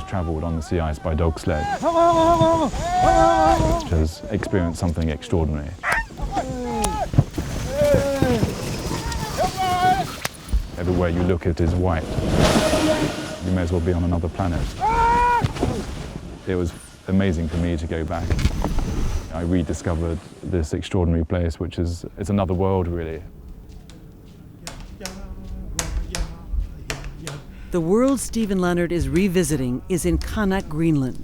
was travelled on the sea ice by Dogsled, which has experienced something extraordinary. Everywhere you look, it is white. You may as well be on another planet. It was amazing for me to go back. I rediscovered this extraordinary place, which is it's another world, really. The world Stephen Leonard is revisiting is in Qaanaaq, Greenland.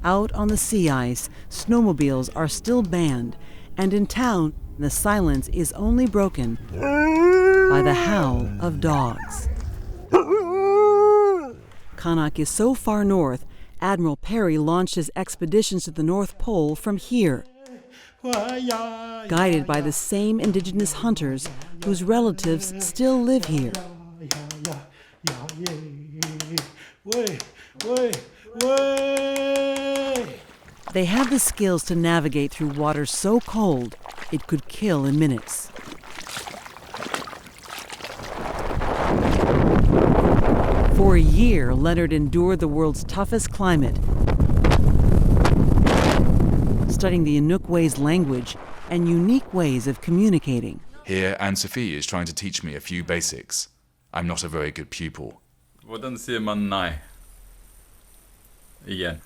Out on the sea ice, snowmobiles are still banned, and in town, the silence is only broken by the howl of dogs. Qaanaaq is so far north, Admiral Perry launched his expeditions to the North Pole from here, guided by the same indigenous hunters whose relatives still live here. They have the skills to navigate through water so cold it could kill in minutes. For a year, Leonard endured the world's toughest climate, studying the Inukway's language and unique ways of communicating. Here, Anne-Sophie is trying to teach me a few basics. I'm not a very good pupil. Hvordan sier man nei? Igjen.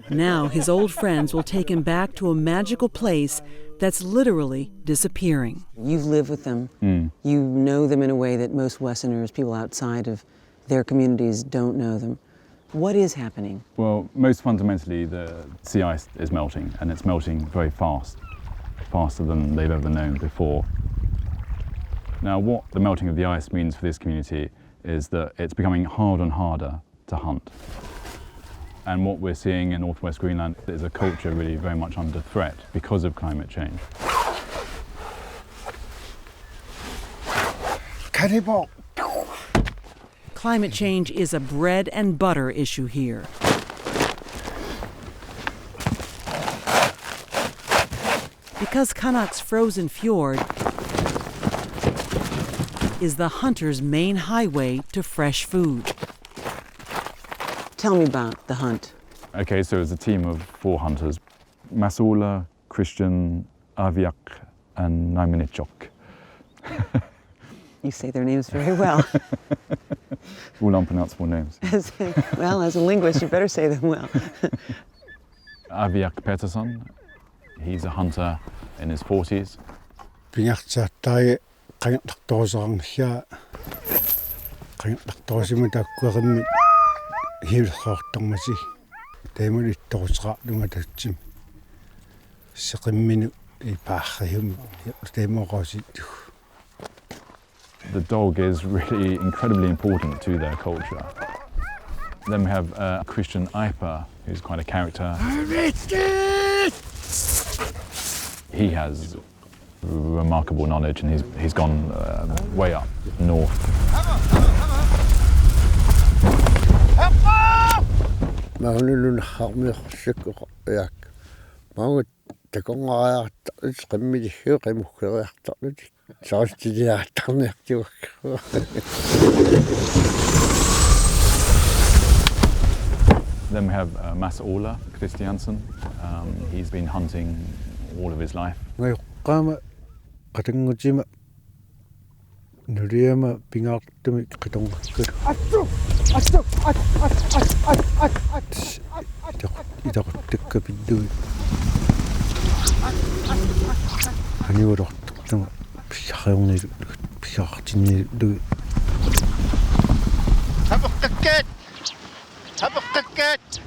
Now his old friends will take him back to a magical place that's literally disappearing. You live with them. You know them in a way that most Westerners, people outside of their communities, don't know them. What is happening? Well, most fundamentally, the sea ice is melting, and it's melting very fast, faster than they've ever known before. Now, what the melting of the ice means for this community is that it's becoming harder and harder to hunt. And what we're seeing in northwest Greenland is a culture really very much under threat because of climate change. Climate change is a bread and butter issue here. Because Qaanaaq's frozen fjord is the hunter's main highway to fresh food. Tell me about the hunt. Okay, so it's a team of 4 hunters: Masula, Christian, Aviak, and Naiminichok. You say their names very well. All unpronounceable names. Well, as a linguist, you better say them well. Aviak Peterson, he's a hunter in his 40s. The dog is really incredibly important to their culture. Then we have Christian Iper, who's quite a character. He has remarkable knowledge, and he's gone way up north. Then we have Mads Ola Christiansen. He's been hunting all of his life.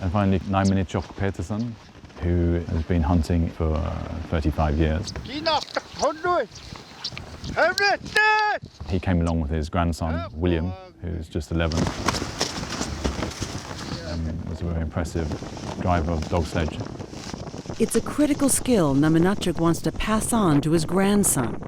And finally, Naiminichok Peterson, who has been hunting for 35 years. He came along with his grandson, William, who's just 11, and was a very impressive driver of Dogsled. It's a critical skill Naiminichok wants to pass on to his grandson.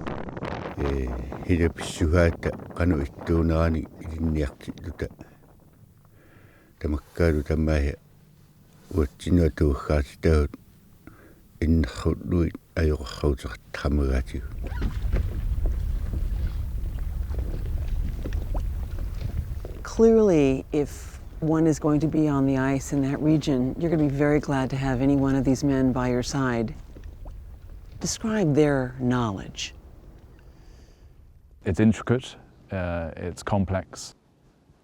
Clearly, if one is going to be on the ice in that region, you're going to be very glad to have any one of these men by your side. Describe their knowledge. It's intricate, it's complex.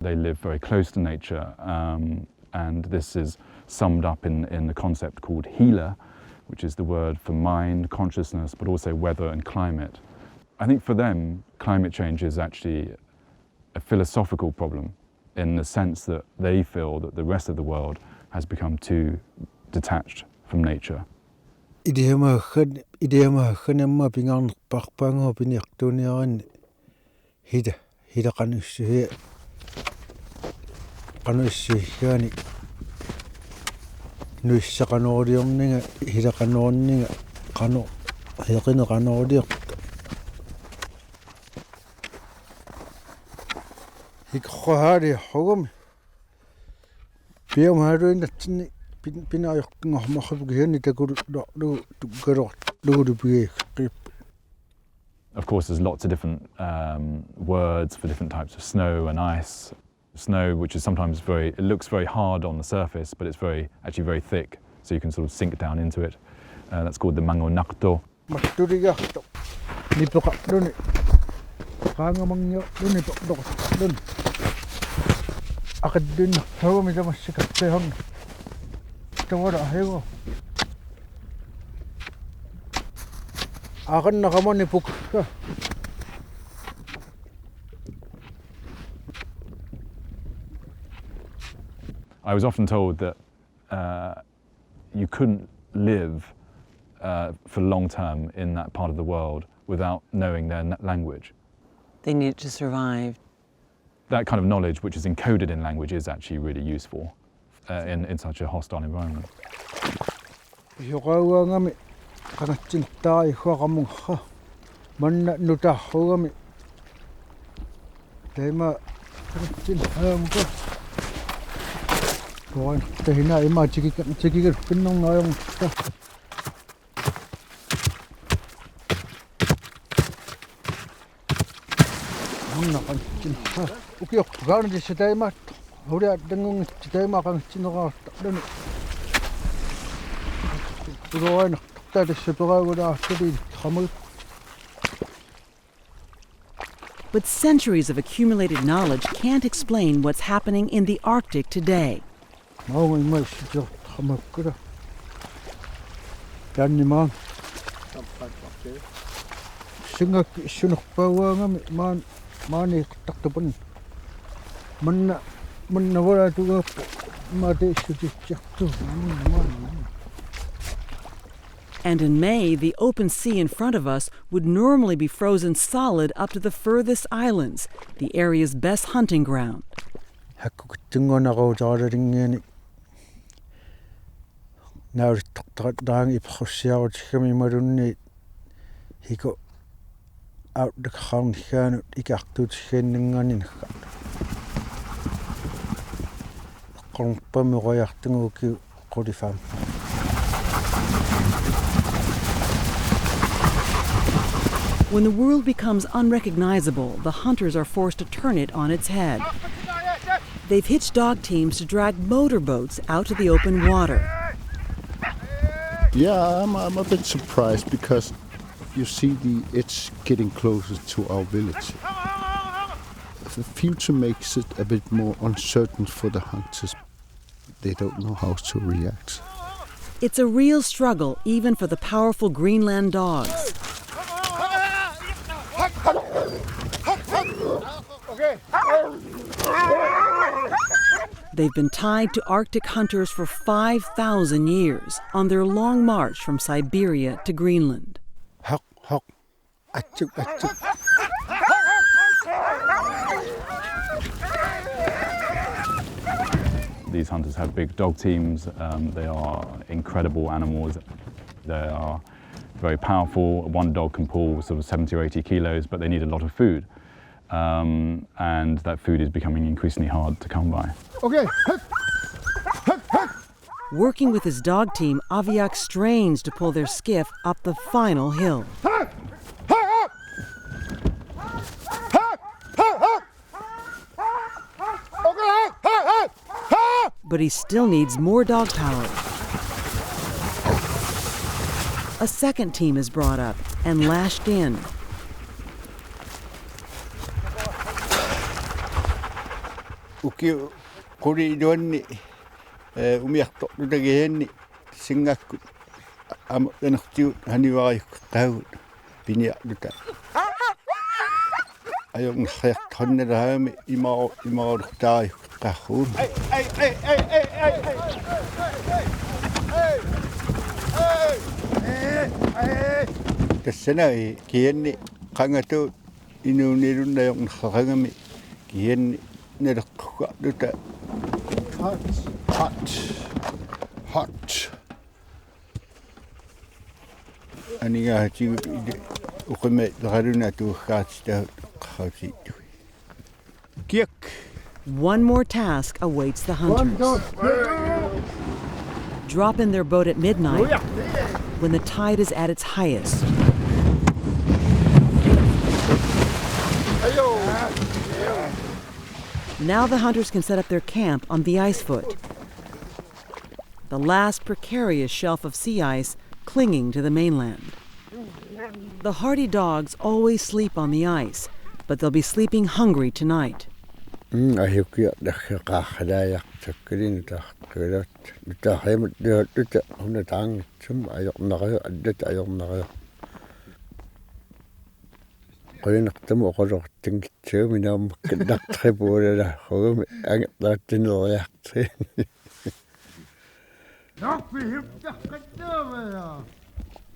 They live very close to nature, and this is summed up in the concept called healer, which is the word for mind, consciousness, but also weather and climate. I think for them, climate change is actually a philosophical problem in the sense that they feel that the rest of the world has become too detached from nature. Of course, there's lots of different words for different types of snow and ice. Snow, which is sometimes it looks very hard on the surface, but it's actually very thick, so you can sort of sink down into it. That's called the mangonakto. I was often told that you couldn't live for long term in that part of the world without knowing their language. They need to survive. That kind of knowledge, which is encoded in language, is actually really useful in such a hostile environment. But centuries of accumulated knowledge can't explain what's happening in the Arctic today. And in May, the open sea in front of us would normally be frozen solid up to the furthest islands, the area's best hunting ground. When the world becomes unrecognizable, the hunters are forced to turn it on its head. They've hitched dog teams to drag motorboats out to the open water. Yeah, I'm a bit surprised because you see it's getting closer to our village. The future makes it a bit more uncertain for the hunters. They don't know how to react. It's a real struggle, even for the powerful Greenland dogs. They've been tied to Arctic hunters for 5,000 years on their long march from Siberia to Greenland. These hunters have big dog teams. They are incredible animals. They are very powerful. One dog can pull sort of 70 or 80 kilos, but they need a lot of food. And that food is becoming increasingly hard to come by. Okay. Working with his dog team, Aviak strains to pull their skiff up the final hill. But he still needs more dog power. A second team is brought up and lashed in. Hot. One more task awaits the hunters. Drop in their boat at midnight when the tide is at its highest. Now the hunters can set up their camp on the ice foot, the last precarious shelf of sea ice clinging to the mainland. The hardy dogs always sleep on the ice, but they'll be sleeping hungry tonight.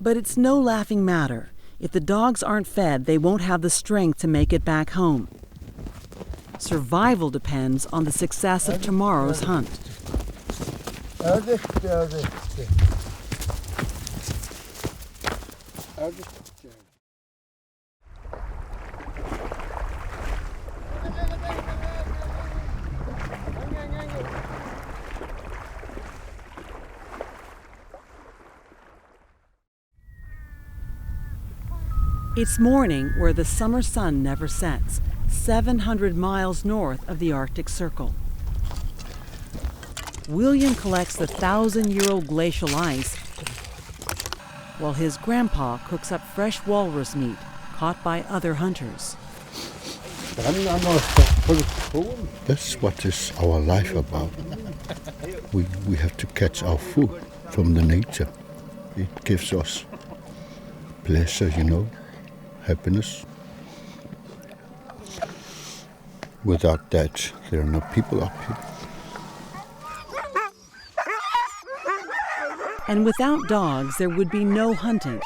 But it's no laughing matter. If the dogs aren't fed, they won't have the strength to make it back home. Survival depends on the success of tomorrow's hunt. It's morning where the summer sun never sets, 700 miles north of the Arctic Circle. William collects the 1,000-year-old glacial ice while his grandpa cooks up fresh walrus meat caught by other hunters. That's what is our life about. We have to catch our food from the nature. It gives us pleasure, happiness. Without that, there are no people up here. And without dogs, there would be no hunting.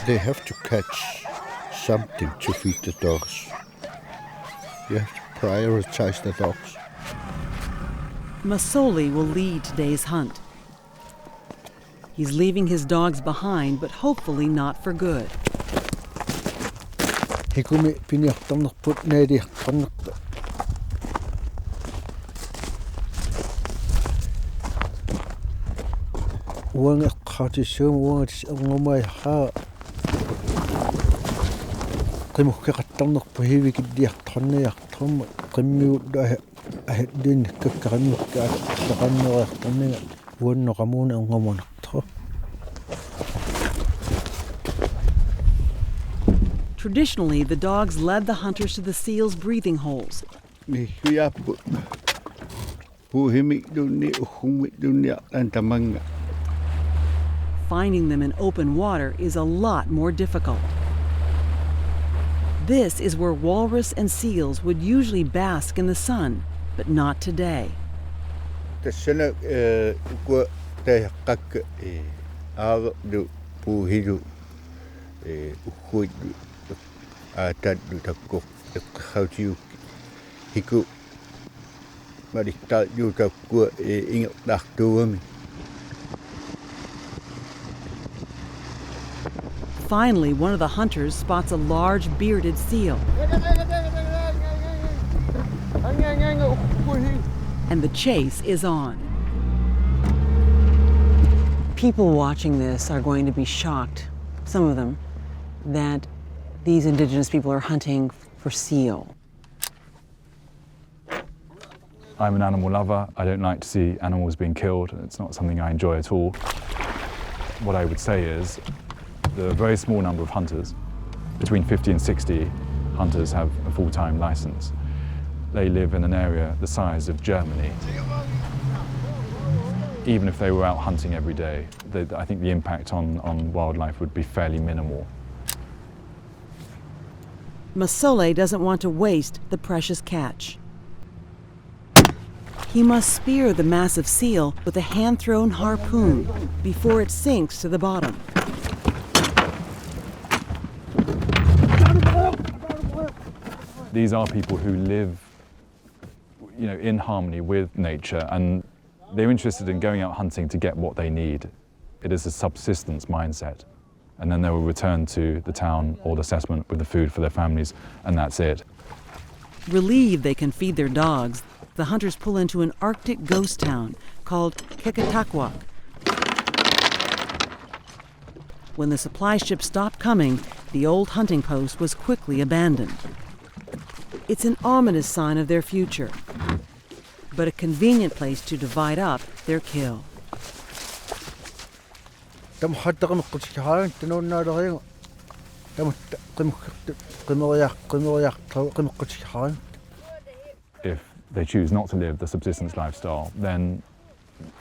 They have to catch something to feed the dogs. You have to prioritize the dogs. Masoli will lead today's hunt. He's leaving his dogs behind, but hopefully not for good. Traditionally, the dogs led the hunters to the seals' breathing holes. Finding them in open water is a lot more difficult. This is where walrus and seals would usually bask in the sun, but not today. Finally, one of the hunters spots a large bearded seal. And the chase is on. People watching this are going to be shocked, some of them, that these indigenous people are hunting for seal. I'm an animal lover. I don't like to see animals being killed. It's not something I enjoy at all. What I would say is the very small number of hunters, between 50 and 60 hunters have a full-time license. They live in an area the size of Germany. Even if they were out hunting every day, I think the impact on wildlife would be fairly minimal. Masole doesn't want to waste the precious catch. He must spear the massive seal with a hand-thrown harpoon before it sinks to the bottom. These are people who live, in harmony with nature, and they're interested in going out hunting to get what they need. It is a subsistence mindset. And then they will return to the town or the settlement with the food for their families, and that's it. Relieved they can feed their dogs, the hunters pull into an Arctic ghost town called Kekatakwak. When the supply ship stopped coming, the old hunting post was quickly abandoned. It's an ominous sign of their future, but a convenient place to divide up their kill. If they choose not to live the subsistence lifestyle, then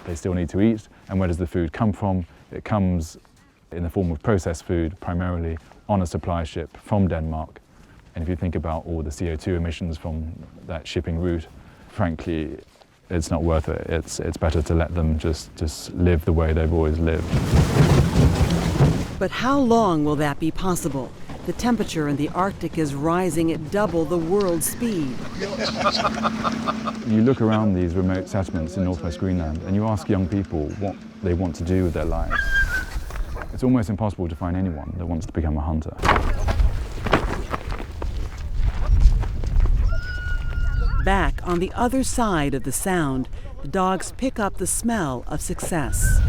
they still need to eat. And where does the food come from? It comes in the form of processed food, primarily on a supply ship from Denmark. And if you think about all the CO2 emissions from that shipping route, frankly, it's not worth it. It's better to let them just live the way they've always lived. But how long will that be possible? The temperature in the Arctic is rising at double the world's speed. You look around these remote settlements in northwest Greenland and you ask young people what they want to do with their lives. It's almost impossible to find anyone that wants to become a hunter. Back on the other side of the sound, the dogs pick up the smell of success.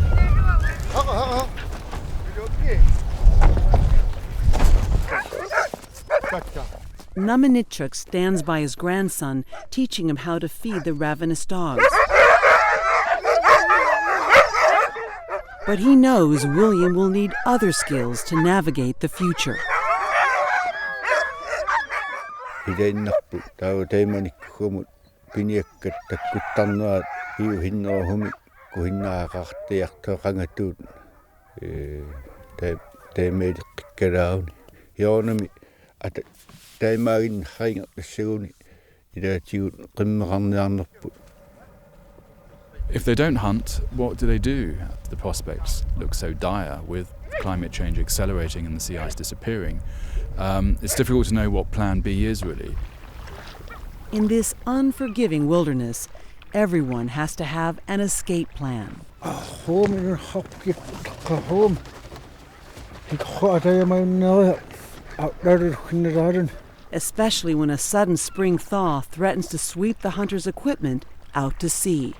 Namanitchuk stands by his grandson, teaching him how to feed the ravenous dogs. But he knows William will need other skills to navigate the future. If they don't hunt, what do they do? The prospects look so dire, with climate change accelerating and the sea ice disappearing. It's difficult to know what plan B is, really. In this unforgiving wilderness, everyone has to have an escape plan. Especially when a sudden spring thaw threatens to sweep the hunter's equipment out to sea.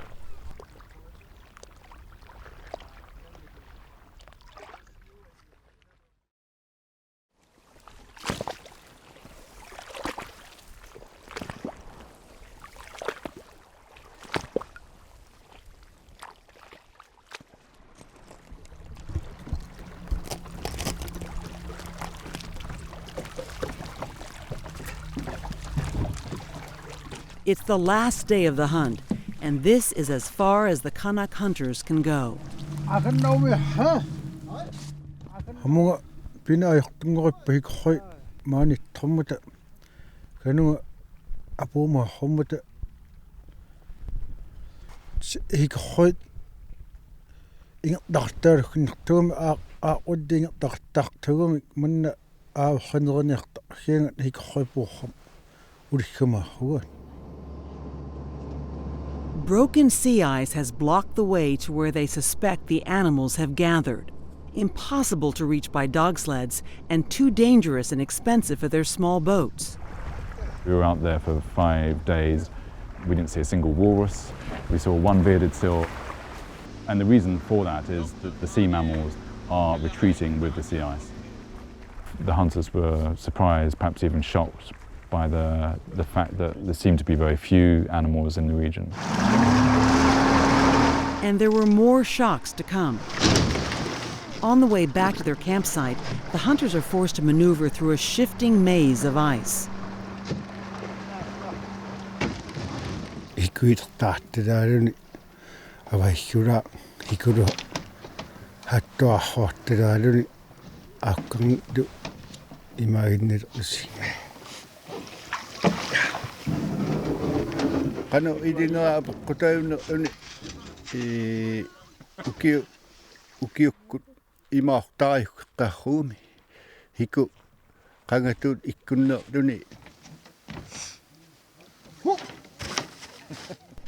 It's the last day of the hunt, and this is as far as the Kanak hunters can go. Broken sea ice has blocked the way to where they suspect the animals have gathered. Impossible to reach by dog sleds and too dangerous and expensive for their small boats. We were out there for 5 days. We didn't see a single walrus. We saw one bearded seal. And the reason for that is that the sea mammals are retreating with the sea ice. The hunters were surprised, perhaps even shocked, by the fact that there seemed to be very few animals in the region. And there were more shocks to come. On the way back to their campsite, the hunters are forced to maneuver through a shifting maze of ice.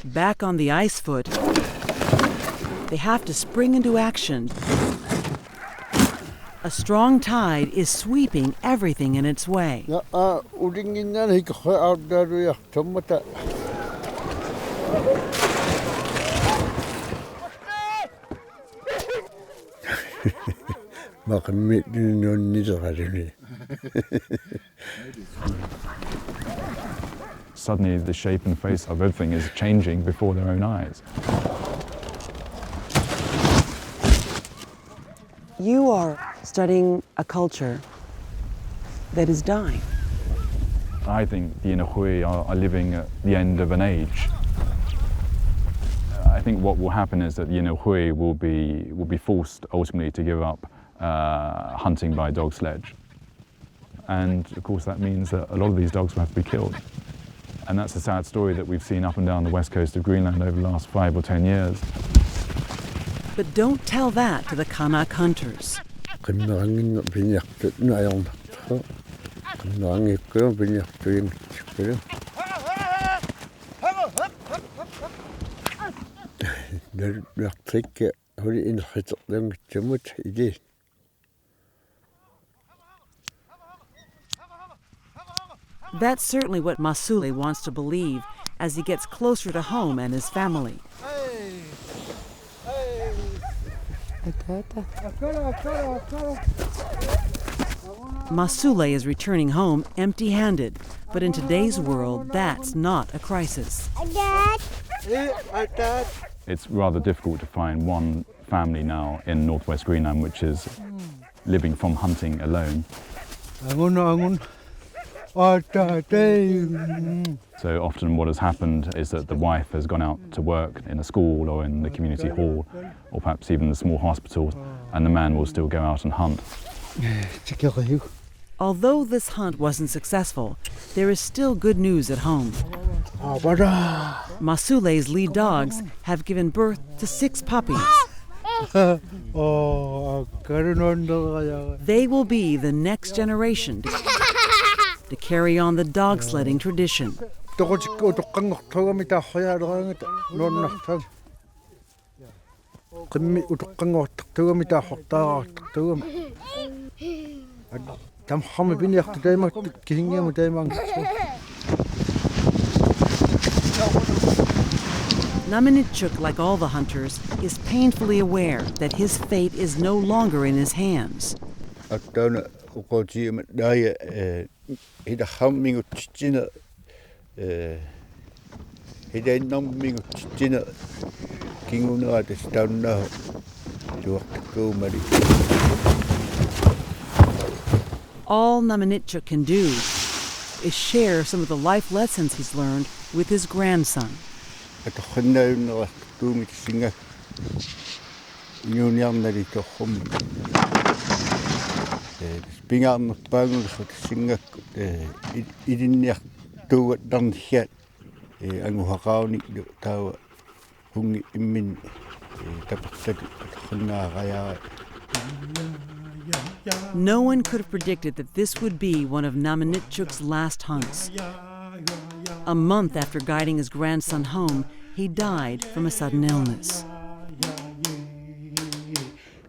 Back on the ice foot, they have to spring into action. A strong tide is sweeping everything in its way. Suddenly the shape and face of everything is changing before their own eyes. You are studying a culture that is dying. I think the Inuhui are living at the end of an age. I think what will happen is that the Inuhui will be forced ultimately to give up hunting by dog sledge. And of course that means that a lot of these dogs will have to be killed. And that's a sad story that we've seen up and down the west coast of Greenland over the last 5 or 10 years. But don't tell that to the Kanak hunters. That's certainly what Masule wants to believe as he gets closer to home and his family. Masule is returning home empty-handed, but in today's world, that's not a crisis. It's rather difficult to find one family now in northwest Greenland which is living from hunting alone. So often what has happened is that the wife has gone out to work in a school or in the community hall or perhaps even the small hospital, and the man will still go out and hunt. Although this hunt wasn't successful, there is still good news at home. Masule's lead dogs have given birth to 6 puppies. They will be the next generation to carry on the dog sledding tradition. Naminitchuk, like all the hunters, is painfully aware that his fate is no longer in his hands. All Naminitchuk can do is share some of the life lessons he's learned with his grandson. No one could have predicted that this would be one of Naminitchuk's last hunts. A month after guiding his grandson home, he died from a sudden illness.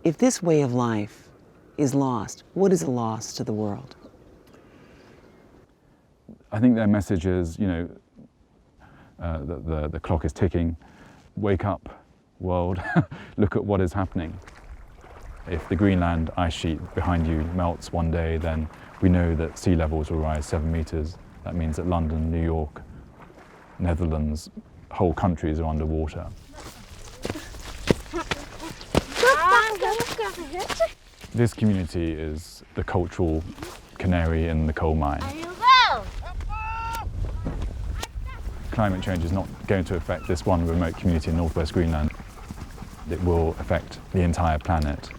If this way of life is lost, what is a loss to the world? I think their message is, the clock is ticking. Wake up, world, look at what is happening. If the Greenland ice sheet behind you melts one day, then we know that sea levels will rise 7 meters. That means that London, New York, Netherlands, whole countries are underwater. This community is the cultural canary in the coal mine. Climate change is not going to affect this one remote community in northwest Greenland. It will affect the entire planet.